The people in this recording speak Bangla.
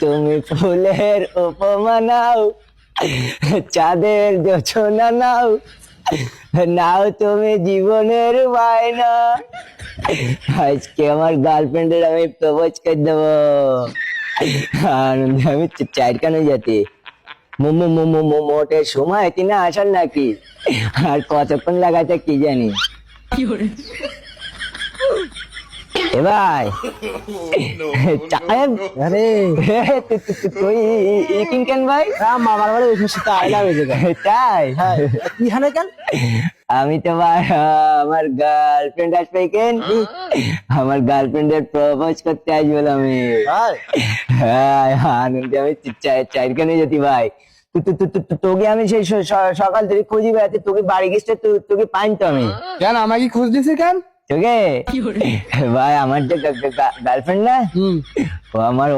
তুমি ফুলের উপমা নাও, চাঁদের জোছনা নাও, নাও তুমি জীবনের বায়না। আজকে আমার গার্লফ্রেন্ডের আমি প্রপোজ করে দেবো। আনন্দে আমি চারখানে যেতে মোটের সময় কিনা আসার নাকি, আর কতক্ষণ লাগাতে কি জানি। এ ভাই আরে তুই কেন ভাই? মামার বাড়ি ওই সাথে আইলাম এই জায়গায়। তাই? কি হানে কেন? আমি তো ভাই আমার গার্লফ্রেন্ড আসবে কেন, আমার গার্লফ্রেন্ডের প্রপোজ করতে আসবো আমি। হ্যাঁ আনন্দে আমি চারখানে যেতে ভাই। তোকে আমি সেই সকাল থেকে খুঁজি বেড়াতে, তোকে বাড়ি গেছে তোকে পাইনি তো আমি। কেন আমাকে খোঁজ দিছে কেন? তোকে ভাই আমার যে গার্লফ্রেন্ড না, ও আমার